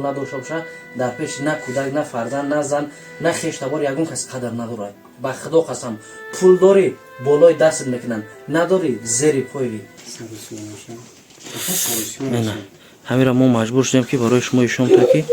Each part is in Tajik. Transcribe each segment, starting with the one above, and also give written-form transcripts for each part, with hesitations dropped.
надошта боша дар пеши на кӯдак на фарзанд на зан на хештабор ягон кас қадар надорад. ба худо қасам пул дорӣ болои дастат мекунанд, надорӣ зери пойӣ. ҳамира мо маҷбур шудем ки барои шумо ишон то ки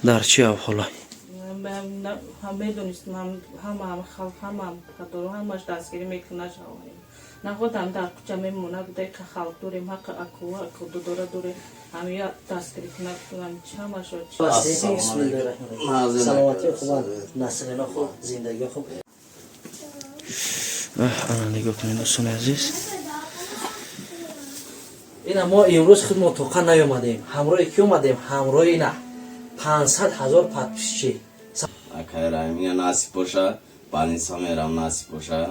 дар чӣ аҳвола. медонистем ҳамаш дастгирӣ мекунад. находам дар кӯча мемонад будай ки халқ дорем ҳаққи акудудора дорем ҳамия дастгирӣ кунад кунам ҳамашо саломатӣ хуб насрина хуб зиндагӣ хуб. ана нигоҳ кунед дӯстони азиз, ина мо имрӯз худ мо тоқа наёмадем, ҳамроҳи ки омадем, ҳамроҳи ина 500,000 подписчӣ акайрамия насиб боша, баниса мерам насиб боша.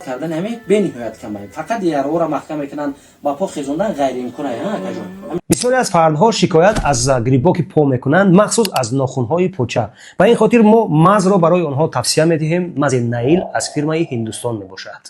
Кардани ҳамин бениҳоят камай. Фақат ярора маҳкам мекунанд, ба по хизондан ғайриимкона акажон. бисёре аз фардҳо шикоят аз гирибоки по мекунанд, махсус аз нохунҳои поча. ба ин хотир мо мазро барои онҳо тавсия медиҳем. мази Наил аз фирмаи Ҳиндустон мебошад.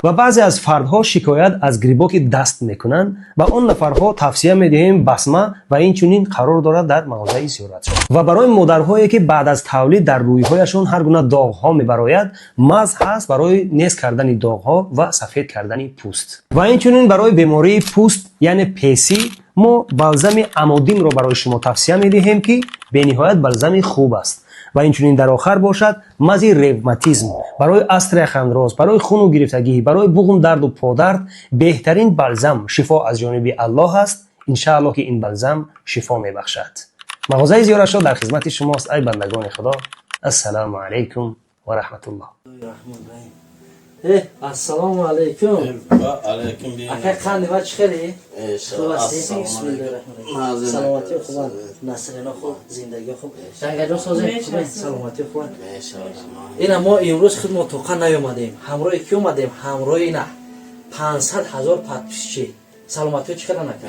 ва баъзе аз фардҳо шикоят аз гирибоки даст мекунанд. ба он нафарҳо тавсия медиҳем басма ва инчунин қарор дорад дар мағозаи зиёратшон. ва барои модарҳое ки баъд аз тавлид дар рӯйҳояшон ҳар гуна доғҳо мебарояд, маз ҳаст барои нез кардани доғҳо ва сафед кардани пӯст. ва инчунин барои бемории пӯст яъне песи мо балзами амодимро барои шумо тавсия медиҳем ки бениҳоят балзами хуб аст. ва инчунин дар охар бошад мази ревматизм, барои астрахандроз, барои хуну гирифтагӣ, барои буғум дарду подард беҳтарин балзам шифо аз ҷониби Аллоҳ аст. иншааллоҳ ки ин балзам шифо мебахшад. мағозаи зиёратшон дар хизмати шумост. ай бандагони худо, ассалому алайкум ва раҳматуллоҳ. Ассалому алайкум. Ва алайкум бин. Ака қанди ва чхери? Саломати хуб, насрина хуб, зиндагӣ хуб. Жангаҷон созем. Саломати хуб. Ина мо имрӯз худ мо тоқа наёмадем. Ҳамроҳи ки омадем, ҳамроҳи ина 500,000 подписчӣ. Саломати чхера нака.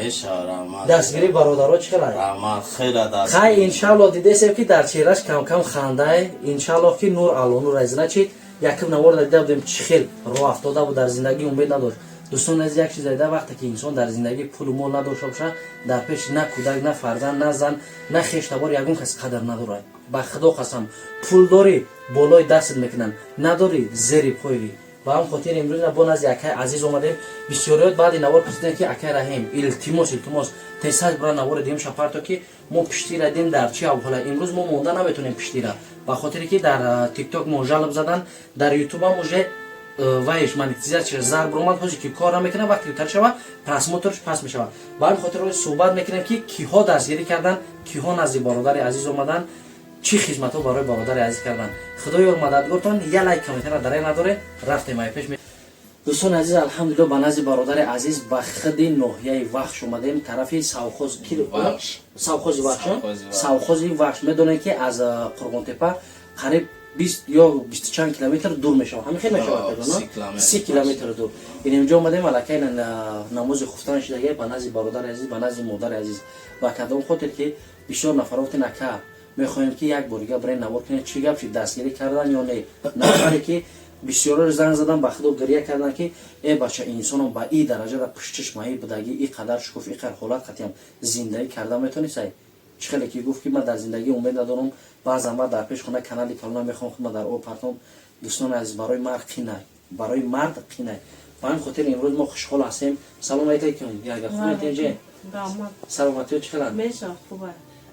Дастгири бародаро чхера? Рама хела даст. Хай иншаллоҳ дидесем ки дар чеҳраш кам хандай, иншаллоҳ ки нур алону разиначи яким навор дида будем чӣ хел роҳ афтода буд дар зиндагӣ умед надошт. дӯстон аз як чиз айда вақте ки инсон дар зиндагӣ пулу мол надошта боша дар пеши на кӯдак на фарзанд на зан на хештабор ягон кас қадар надорад. ба худо қасам пул дорӣ болои дастат мекунанд, надорӣ зери пойӣ. ба ҳам хотир имрӯз бо назди акай азиз омадем. бисёриёт баъди навор пурсидем ки акай раҳим илтимос тесаз бира навори дем шапарто ки мо пиштира дем дар чӣ аҳвола. имрӯз мо монда наметонем пиштира, ба хотире ки дар тикток мо жалоб задан, дар ютубам уже вайш монетизация зар буромад, ҳозир ки кор намекунад, вақте тар шава просмотрш пас мешавад. ба ҳамин хотир суҳбат мекунем ки киҳо дастгирӣ кардан, киҳо назди бародари азиз омадан, чӣ хизматҳо барои бародари азиз кардан. худоё мададгортон. я лайк комментара дарай надоре рафтем ай пеш. дӯстони азиз, алҳамдулиллоҳ ба назди бародари азиз ба худи ноҳияи Вахш омадем, тарафи Савхози Вахш. медонем ки аз Қурғонтепа қариб 20 ё 20 чанд километр дур мешавад. ҳамин хел мешавад, 30 километр дур. инҷо омадем аллакай намози хуфтан шидагӣ ба назди бародари азиз, ба назди модари азиз. ба кадом хотир ки бисёр нафарот нака мехоҳем ки як борига барои навор кунем чӣ гап шид, дастгирӣ кардан ё не. нафаре ки бисёрро занг задан ба худо гирия кардан ки бача инсоном ба ин дараҷада пуштчишмаи будагӣ ин қадар шукуф ин қадар ҳолат қатъиян зиндаӣ карда метонисай. чӣ хеле ки гуфт ки ман дар зиндагӣ умед надорам, баъзан дар пеш хона канали фалона мехоҳам ки ман дар об партом. дӯстони азиз, барои мард қинай, барои мард қинай. ба ин хотир имрӯз мо хушҳол ҳастем. салом алейкум яга хубетенҷе саломатиё чӣ хелад?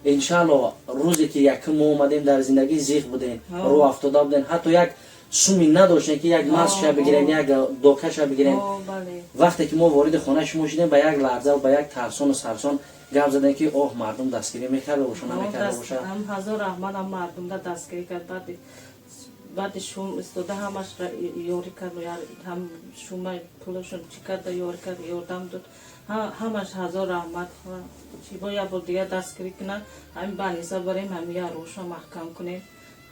иншааллоҳ рӯзе ки якум мо омадем дар зиндагӣ зиқ будем, роҳ афтода будем, ҳатто як суми надоштем ки як масша бигирем, як докаша бигирем. вақте ки мо вориди хонаи шумо шудем, ба як ларза ба як тарсону сарсон гап задем ки оҳ мардум дастгирӣ мекарда боша намекарда боша. ҳазор раҳмат ам мардумда дастгирӣ кард. баъди шум истода ҳамаш ёрӣ кард, ҳам шума пулашон чӣ карда ёрӣ кард, ёрдам дод. ҳамаш ҳазор раҳмат. бо як бор дигар дастгирӣ кунад, ҳамин баниса барем, ҳамин як рӯша маҳкам кунем.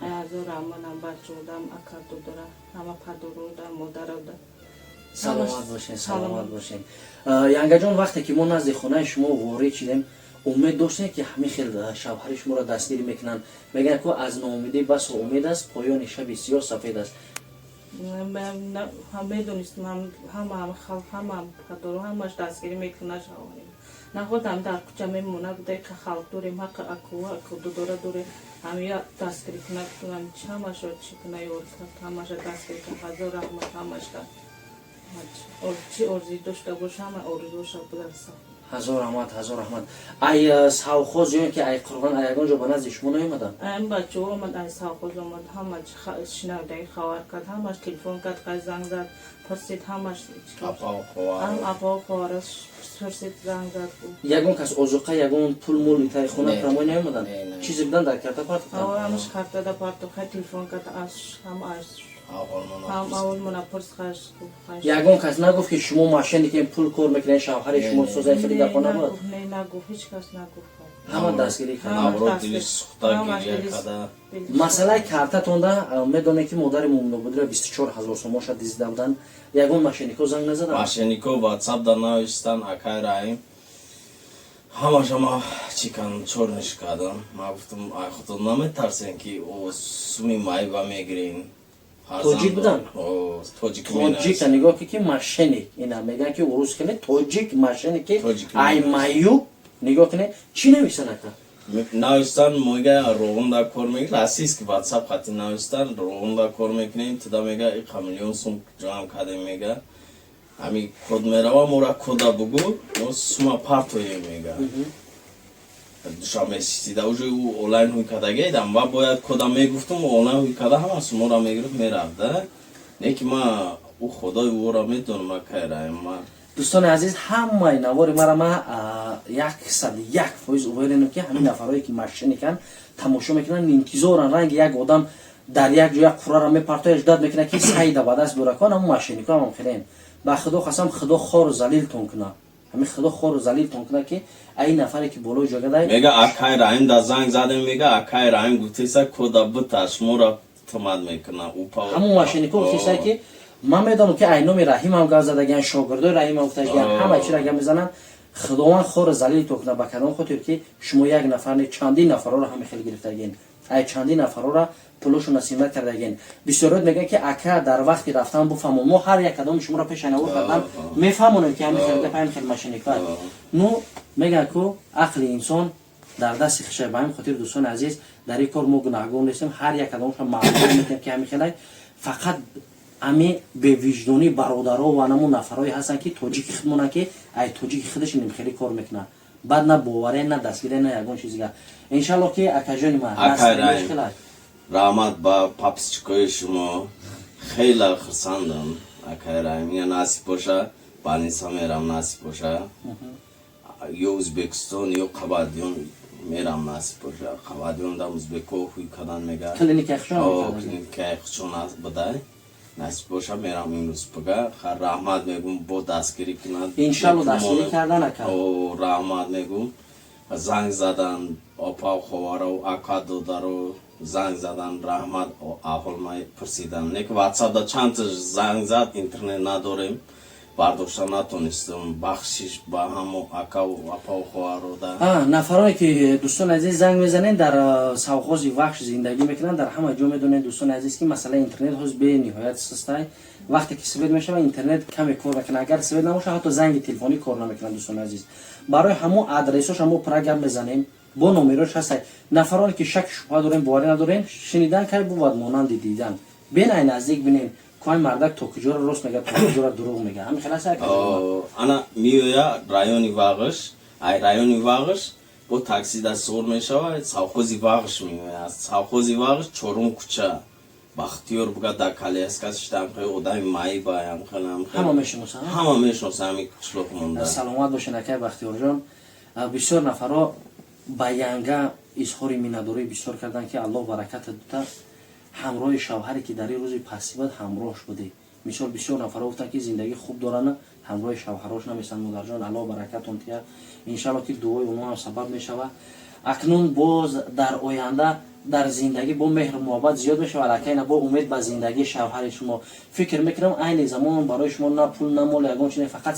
ҳазор раҳмат ам бачаодам акадудора ҳама падарода модарода. саломат бошед, саломат бошед. янгаҷон вақте ки мо назди хонаи шумо ворид шудем, умед доштем ки ҳамин хел шавҳари шуморо дастгирӣ мекунанд. мегӯянд ки аз ноумедӣ басо умед аст, поёни шаби сиёҳ сафед аст. медонистем ҳама падаро ҳамаш дастгирӣ мекунад. находам дар куча мемона будай ка халк дорем ҳақа акуду дора доре ҳамия дастгирӣ кунад кунам ҳамаша чӣ куна ёр кард ҳамаша дастгирӣ кунад ҳазор раҳмат ҳамаша чӣ орзӣ дошта бош ҳама орзуша бударса ҳазор раҳмат ай савхоз ё ки ай қурбон ай ягон ҷо ба назди шумо наёмаданд ам бачаҳо омад ай савхоз омад ҳама шинавдаи хабар кард ҳамаш телефон кард қай занг зад пурсид ҳамаш апо ховараш пурсид занг зад ягон кас озуқа ягон пул мул итаи хона прамой наёмаданд чизе будан дар карта партофтанд ҳамаш картада партохай телефон кард аш ҳам аш ҳам аввалмона пурс хаш ягон кас нагуфт ки шумо машине ки пул кор мекунед шавҳари шумо созаи хеле гапо набуд не нагуфт ҳеҷ кас нагуфт ҳама дастгирӣ кард масъалаи картатонда медонед ки модари мумнобудиро 24000 сомоша дизида буданд ягон мошеннико занг назаданд мошеннико ватсап дар навиштанд акай раим ҳамаша ма чикан чорниш кардам ма гуфтам ай худо наметарсен ки суми майва мегирин тоҷик буданд тоҷик нигоҳ ки мошенник ина мегӯянд ки урус кунед тоҷик мошенники ай маю нигоҳ кунед чӣ нависанд ака навистан мега роғунда кор мекунем российский ватсап хати навистан роғунда кор мекунем туда мега иқа миллион сум ҷамъ кардем мега ҳами код мерава мора кода бугу сума партоем мега душанбе сида уже онлайн ҳуй кардагедам ва бояд кода мегуфтум онлайн ҳуй карда ҳама сумора мегирифт мерафта не ки ма ӯ худои ӯро медонам акайраем ма дӯстони азиз ҳамаи навори мара ма 101% уверенам ки ҳамин нафарое ки мошенниканд тамошо мекунанд интизоран ранги як одам дар як ҷо як қуррара мепартояш дад мекунад ки сайда ба даст бёракон ҳамун мошеннико ҳамам хелем ба худо қасам худо хору залилтон кунад ҳамин худо хору залилтон кунад ки ай нафаре ки болои ҷогадай мега акай раим да занг задем мега акай раим гуфтеса кода бута шуморо тумад мекуна ҳамун мошеннико гуфтеса ки ман медонам ки ай номи раҳимам гап задагиян шогирдои раҳимам гуфтагиян ҳама чира гап мезананд худованд хору залилтон кунад ба кадом хотир ки шумо як нафар не чандин нафароро ҳама хел гирифтагиян ай чандин нафароро пулошо насимат кардагиян бисёриёт мегӯянд ки ака дар вақти рафтан буфаҳмон мо ҳар як кадоми шуморо пешанавор кардан мефаҳмонем ки ҳамин хел гап ҳамин хел мошенникоа ну мегӯянд ки ақли инсон дар дасти хиша ба ҳамин хотир дӯстони азиз дар ин кор мо гунаҳгор нестем ҳар як кадомшо маълум мекунем ки ҳамин хелай фақат ами бевиҷдони бародаро ва намун нафарое ҳастанд ки тоҷики худ монанд ки ай тоҷики худаш нимхелӣ кор мекунад баъд на боваре на дастгире на ягон чизига иншалло ки акаҷони ман раҳмат ба папсичкои шумо хеле хурсандам акай раим ина насиб боша балниса мерам насиб боша ё ӯзбекистон ё қабадиён мерам насиб боша қабадиёнда ӯзбеко ҳуй кардан мега клиникаи хушон будай насиб боша мерам имрӯз буга раҳмат мегум бо дастгирӣ кунад иншалло дастгирӣ кардан ака раҳмат мегум занг задан опа ховаро ака додаро занг задан раҳмат аҳолма пурсидан неки ватсапда чандта занг зад интернет надорем бардошта натонистам бахшиш ба ҳамо акаву апаву хоҳарода нафарое ки дӯстони азиз занг мезанед дар савхози вахш зиндагӣ мекунанд дар ҳама ҷо медонед дӯстони азиз ки масъалаи интернет ҳоз бениҳоят сустай вақте ки свет мешавад интернет каме кор мекунад агар свет намошад ҳатто занги телефонӣ кор намекунад дӯстони азиз барои ҳамон адресош ҳамо прагар мезанем бо номерош ҳастай нафароне ки шаки шубҳа дорем боварӣ надорем шинидан кай бувад монанди дидан бенай наздик бинем кой мардак то куҷора рост мегӯяд то куҷора дурӯғ мегӯяд ҳамин хел аст ана миёя райони вағш ай райони вағш бо таксида суғур мешавад савхози вағш меояд савхози вағш чорум куча бахтиёр буга да калиаскасиштам хе одами маиба ҳама мешиносанд ҳама мешиносанд ҳами қишлоқ монда саломат бошед акай бахтиёрҷон бисёр нафаро ба янга изҳори миннатдорӣ бисёр карданд ки аллоҳ бараката дода ҳамроҳи шавҳаре ки дар ин рӯзи пасибат ҳамроҳш будӣ мисол бисёр нафаро гуфтанд ки зиндагӣ хуб доранд ҳамроҳи шавҳарош наместанд модарҷон аллоҳ баракатон тия иншалло ки дуои онҳоам сабаб мешавад акнун боз дар оянда дар зиндагӣ бо меҳру муҳаббат зиёд мешавад акайна бо умед ба зиндагии шавҳари шумо фикр мекунам айни замон барои шумо на пул на мол ягон чиз фақат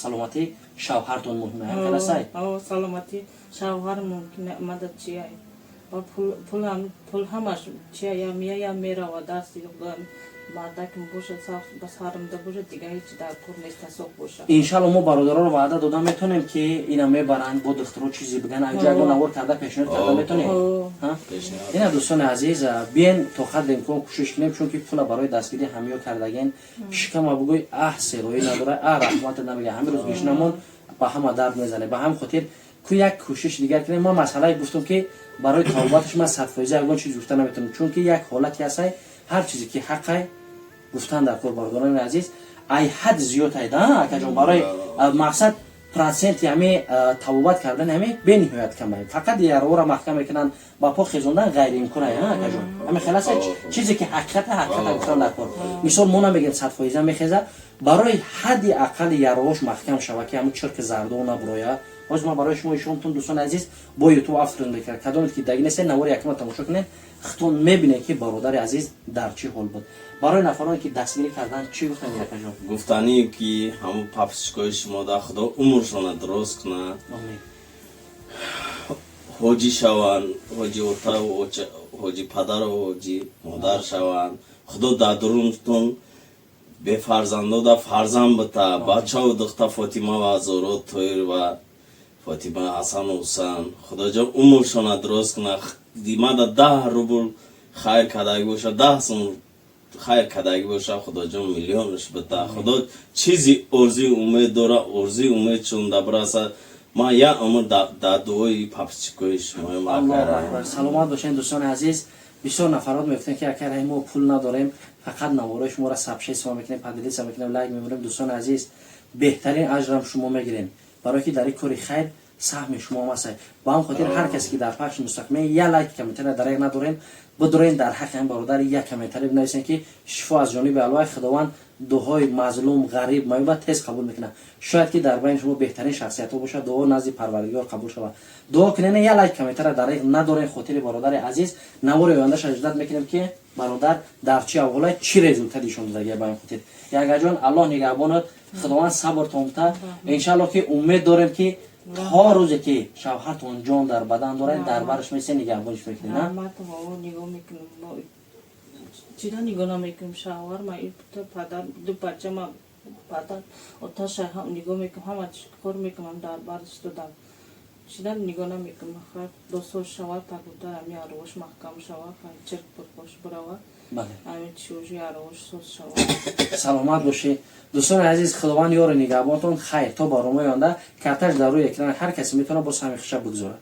саломатии шавҳартон муҳиме ҳамкаласай саломатии шавҳар мумкина мадад чия пул ҳамаш чия я меяя мерава дасти мардаким бошад ба саримда бошад дигар ҳеҷ дар кор нест ҳасоб бошад. иншалло мо бародароро ваъда дода метонем ки ина мебаранд бо духтаро чизе биган аҷа аго навор карда пешниҳод карда метонем. ина дӯстони азиз биен то ҳадди имкон кӯшиш кунем чунки пула барои дастгирӣ ҳамеё кардаген шикама бугӯй сероӣ надора раҳмата намега ҳамин рӯз гишнамон ба ҳама дард мезане ба ҳамин хотир ку як кӯшиш дигар кунем. мо масъалае гуфтум ки барои тавобаташ ман 100% ягон чиз гуфта наметонам чунки як ҳолати ҳастае ҳар чизе ки ҳаққай гуфтан дар кор бародарони азиз ай ҳад зиёд айда акаҷон барои мақсад проценти ҳами тавобат кардани ҳами бениҳоят камай фақат яровора маҳкам мекунанд ба по хезондан ғайриимкон ай акаҷон ҳами хеласа чизе ки ҳақиқата гуфтан дар кор мисол мо намегем 100% мехеза барои ҳадди аққали яровош маҳкам шава ки ҳамн чирки зардо набуроя. ҳозир ман барои шумо ишонтун дӯстони азиз бо ютуб авторин мекард кадомет ки дагинесе навори якума тамошо кунед хитон мебинед ки бародари азиз дар чӣ ҳол буд. барои нафароне ки дастгирӣ кардан чӣ гуфтан якаҷон? гуфтанӣ ки ҳамон папсичкои шумо да худо умршона дурост кунад, ҳоҷӣ шаванд, ҳоҷи ота ҳоҷи падару ҳоҷи модар шаванд, худо дар дурунтон бефарзандода фарзанд бита бачаву духта Фотима ва Азорот Тоир ва Фотима Ҳасану Ҳусан худоҷон умршона дурост кунад. димада 10 рубл хайр кардаги боша 10 сум хайр кардаги боша худоҷон миллионш бита. худо чизи орзуи умед дора орзуи умед чунда бираса. ман як умр дар дуои папсичкои шумоем. саломат бошед дӯстони азиз. бисёр нафарот мегуфтанд ки акараи мо пул надорем фақат навораи шуморо сабшеса мекунем падилиса мекунем лайк мемонем. дӯстони азиз беҳтарин аҷрам шумо мегирем барое ки дар ин кори хайр саҳми шумо ҳам ҳастад. ба ҳам хотир ҳар касе ки дар пахши мустақиман я лайк комментария дар як надорем бидорен дар ҳаққи ҳам бародари як комментария бинависем ки шифо аз ҷониби аллоҳ худованд дуоҳои мазлум ғариб майуба тез қабул мекунад. шояд ки дар байни шумо беҳтарин шахсиятҳо бошад дуо назди парвардигор қабул шавад. дуо кунен я лайк комментария дар як надорен хотири бародари азиз навори ояндааш аҷдад мекунем ки бародар дар чӣ авволай чӣ результати ишон додагия ба ин хотир. ягаҷон аллоҳ нигаҳбонот худованд сабр томта. иншаллоҳ ки умед дорем ки تا روزی که شوهرتون جان در بدن داره دربارش میسه نگهبانش میکنه نه؟ ما تو نگاه میکنم چرا نگاه نمیکنم شوهر ما این پدر دو بچه ما پدر اتاش هم نگاه میکنم همه کار میکنم دربارش دادم چرا نگاه نمیکنم خیر دوستو شوهر تا گفته همی آروش محکم شوهر خیر چرک پرپاش برای بله همی چیوزی آروش سوز شوهر سلامت باشی. دوستان عزیز خداوند یار نگهبانتون خیر تا برنامه آینده کارتاش در روی اکران هر کسی میتونه با همین خشب بگذاره.